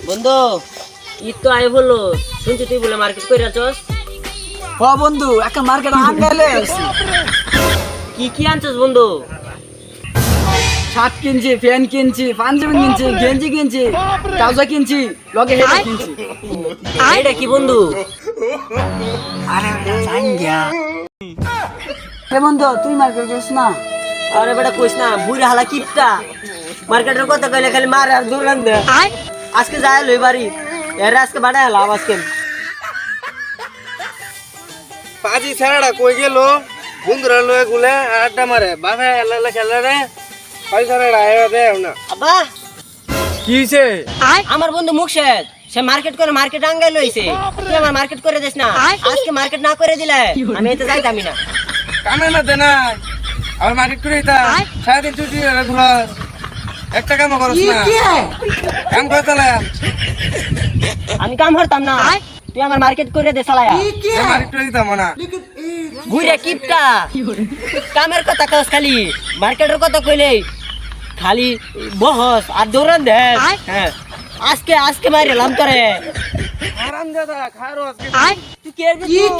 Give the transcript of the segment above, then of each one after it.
বন্ধু ঈদ তো আয় বললো, শুনছি তুই বলে মার্কেট করে আছস। হ বন্ধু, একটা মার্কেট আনগাইলে আসছি। কি কি আনছস বন্ধু? শার্ট কিনছি, প্যান্ট কিনছি, পাঞ্জাবি কিনছি, গেঞ্জি কিনছি, ট্রাউজার কিনছি, লগে হেড কিনছি। এটা কি বন্ধু? আরে বেটা জাঙ্গিয়া। হে বন্ধু, তুই মার্কেট করিস না? আরে বেটা কইস না, বুড়া হালা কিপটা মার্কেটের কথা কইলে খালি মার আর দৌড়ান দে। আজকে যায় লই বাড়ি, এর আজকে বাড়ায় হলাম আজকে। পাজি ছেড়াটা কই গেল? বন্ধুরা লয়ে গুলে আড্ডা মারে, বাবা এলা খেলে রে। পাজি ছেড়াটা আয়া দেও না। আব্বা, কি হইছে? আমার বন্ধু মুকশেদ সে মার্কেট করে মার্কেট আঙ্গাই লইছে। তুই আমার মার্কেট করে দিস না, আজকে মার্কেট না করে দিলে আমি এতে যাইতামই না। কামে না দে না। আর মার্কেট করে দিতা। সারাদিন ছুটি রে ঘুরাস। একটা কামও করস না। কাম করে চালা। আমি কাম করতাম না, তুই আমার মার্কেট করে দে সালায়া। মার্কেট করে দিতাম না। ঘুরে কিপটা কামের কথা কস, খালি মার্কেটের কথা কইলে খালি বহস আর দৌড়ান দে। হ্যাঁ, আজকে আজকে মারিলাম তোরে। আরাম দাদা খারো আজকে। তুই কে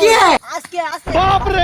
রে? আজকে আজকে বাপ রে।